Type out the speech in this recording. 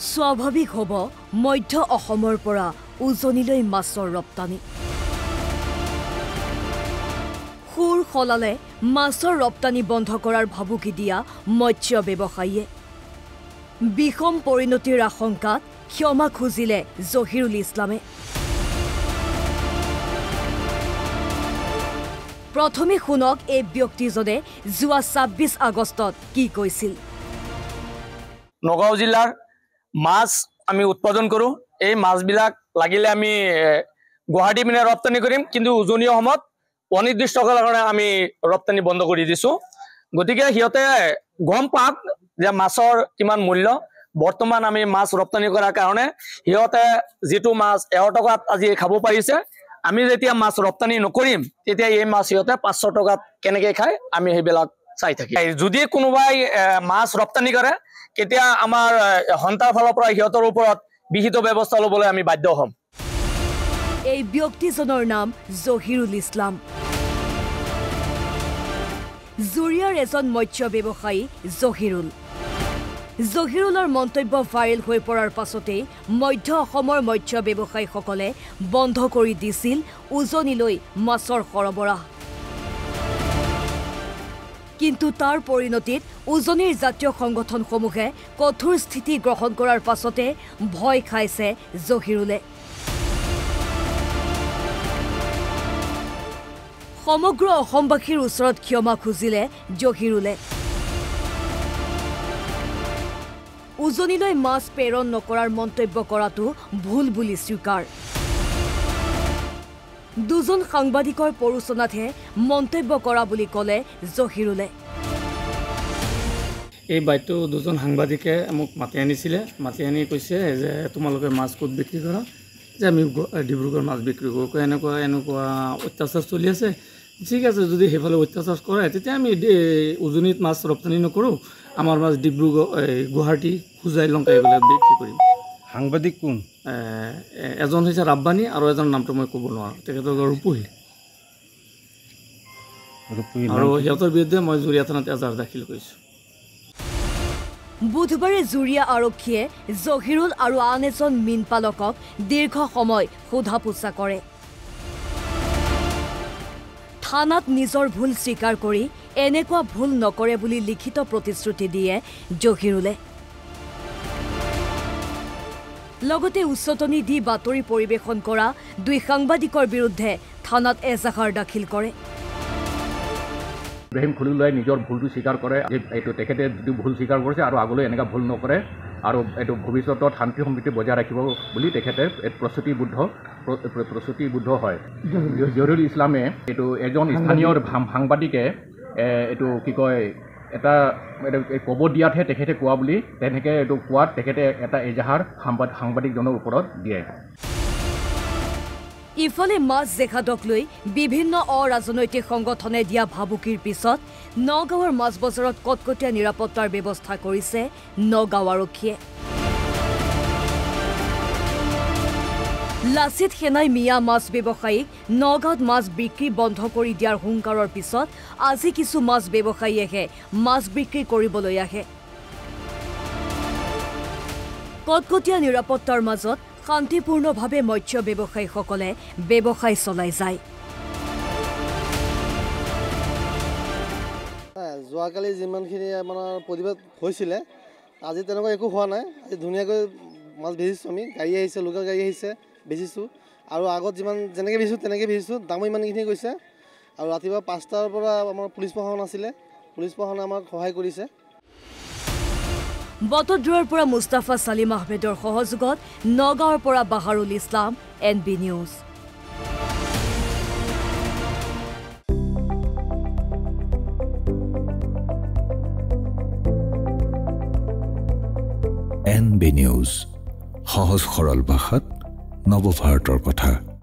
স্বাভাৱিক হ'ব মধ্য অসমৰ পৰা উজনিলৈ মাছৰ ৰপ্তানি। সুৰ সলালে মাছৰ ৰপ্তানি বন্ধ কৰাৰ ভাবুকি দিয়া মৎস্য ব্যৱসায়ীয়ে। বিষম পৰিণতিৰ আশংকাত ক্ষমা খুজিলে জহিৰুল ইছলামে। প্ৰথমে শুনক এই ব্যক্তিজনে যোৱা ২৬ আগষ্টত কি কৈছিল। নগাঁও জিলাৰ মাছ আমি উৎপাদন কৰোঁ। এই মাছবিলাক লাগিলে আমি গুৱাহাটী পিনে ৰপ্তানি কৰিম, কিন্তু উজনি অসমত অনিৰ্দিষ্ট কালৰ কাৰণে আমি ৰপ্তানি বন্ধ কৰি দিছোঁ। গতিকে সিহঁতে গম পাওক যে মাছৰ কিমান মূল্য। বৰ্তমান আমি মাছ ৰপ্তানি কৰাৰ কাৰণে সিহঁতে যিটো মাছ ১০০ টকাত আজি খাব পাৰিছে, আমি যেতিয়া মাছ ৰপ্তানি নকৰিম তেতিয়া এই মাছ সিহঁতে ৫০০ টকাত কেনেকৈ খায় আমি সেইবিলাক চাই থাকিম। যদি কোনোবাই মাছ ৰপ্তানি কৰে কেতিয়া আমাৰ সন্তাৰ ফালৰ পৰা সিহঁতৰ ওপৰত বিহিত ব্যৱস্থা ল'বলৈ আমি বাধ্য হ'ম। এই ব্যক্তিজনৰ নাম জহিৰুল ইছলাম। জুৰিয়াৰ এজন মৎস্য ব্যৱসায়ী জহিৰুলৰ মন্তব্য ভাইৰেল হৈ পৰাৰ পাছতেই মধ্য অসমৰ মৎস্য ব্যৱসায়ীসকলে বন্ধ কৰি দিছিল উজনিলৈ মাছৰ সৰবৰাহ। কিন্তু তাৰ পৰিণতিত উজনিৰ জাতীয় সংগঠনসমূহে কঠোৰ স্থিতি গ্ৰহণ কৰাৰ পাছতে ভয় খাইছে জহিৰুলে। সমগ্ৰ অসমবাসীৰ ওচৰত ক্ষমা খুজিলে জহিৰুলে। উজনিলৈ মাছ প্ৰেৰণ নকৰাৰ মন্তব্য কৰাটো ভুল বুলি স্বীকাৰ। দুজন সাংবাদিকৰ প্ৰৰোচনাতহে মন্তব্য কৰা বুলি ক'লে জহিৰুলে। এই বাইদেউ দুজন সাংবাদিকে মোক মাতি আনিছিলে, মাতি আনি কৈছে যে তোমালোকে মাছ ক'ত বিক্ৰী কৰা, যে আমি ডিব্ৰুগড় মাছ বিক্ৰী কৰোঁ। এনেকুৱা অত্যাচাৰ চলি আছে। ঠিক আছে, যদি সেইফালে অত্যাচাৰ কৰে তেতিয়া আমি উজনিত মাছ ৰপ্তানি নকৰোঁ, আমাৰ মাছ ডিব্ৰুগড় গুৱাহাটী হোজাই লংকা এইবিলাক বিক্ৰী কৰিম। সাংবাদিক কোন? এজন হৈছে ৰাব্বানী আৰু এজন নামটো মই ক'ব নোৱাৰোঁ, তেখেতৰ ৰূপহী। আৰু সিহঁতৰ বিৰুদ্ধে মই জুৰিয়া থানাত এজাহাৰ দাখিল কৰিছোঁ। বুধবাৰে জুৰিয়া আৰক্ষীয়ে জহিৰুল আৰু আন এজন মীন পালকক দীৰ্ঘ সময় সোধা পোছা কৰে। থানাত নিজৰ ভুল স্বীকাৰ কৰি এনেকুৱা ভুল নকৰে বুলি লিখিত প্ৰতিশ্ৰুতি দিয়ে জহিৰুলে। লগতে উচতনি দি বাতৰি পৰিৱেশন কৰা ২ সাংবাদিকৰ বিৰুদ্ধে থানাত এজাহাৰ দাখিল কৰে। ইব্ৰাহিম খলিলুল্লাহে নিজৰ ভুলটো স্বীকাৰ কৰে যে এইটো তেখেতে যিটো ভুল স্বীকাৰ কৰিছে আৰু আগলৈ এনেকুৱা ভুল নকৰে আৰু এইটো ভৱিষ্যতত শান্তি সম্প্ৰীতি বজাই ৰাখিব বুলি তেখেতে প্ৰতিশ্ৰুতিবদ্ধ হয়। জহিৰুল ইছলামে এইটো এজন স্থানীয় সাংবাদিকে এইটো কি কয় এটা ক'ব দিয়াতহে তেখেতে কোৱা বুলি, তেনেকৈ এইটো কোৱাত তেখেতে এটা এজাহাৰ সাংবাদিকজনৰ ওপৰত দিয়ে। ইফালে মাছ জেখাদক লৈ বিভিন্ন অৰাজনৈতিক সংগঠনে দিয়া ভাবুকিৰ পিছত নগাঁৱৰ মাছ বজাৰত কটকটীয়া নিৰাপত্তাৰ ব্যৱস্থা কৰিছে নগাঁও আৰক্ষীয়ে। লাচিত সেনাই মিয়া মাছ ব্যৱসায়ীক নগাঁৱত মাছ বিক্ৰী বন্ধ কৰি দিয়াৰ হুংকাৰৰ পিছত আজি কিছু মাছ ব্যৱসায়ীয়েহে মাছ বিক্ৰী কৰিবলৈ আহে। কটকটীয়া নিৰাপত্তাৰ মাজত শান্তিপূৰ্ণভাৱে মৎস্য ব্যৱসায়ীসকলে ব্যৱসায় চলাই যায়। যোৱাকালি যিমানখিনি আমাৰ প্ৰতিবাদ হৈছিলে আজি তেনেকুৱা একো হোৱা নাই। আজি ধুনীয়াকৈ মাছ বেচিছোঁ, আমি গাড়ী আহিছে, লোকেল গাড়ী আহিছে, বেচিছোঁ। আৰু আগত যেনেকৈ বেচিছোঁ তেনেকৈ বেচিছোঁ। দামো ইমানখিনি গৈছে। আৰু ৰাতিপুৱা ৫টাৰ পৰা আমাৰ পুলিচ প্ৰশাসন আছিলে, পুলিচ প্ৰশাসনে আমাক সহায় কৰিছে। বটদ্ৰৱাৰ পৰা মুস্তাফা ছালিম আহমেদৰ সহযোগত নগাঁৱৰ পৰা Baharul Islam, NB news. NB news, সহজ সৰল ভাষাত নৱভাৰতৰ কথা।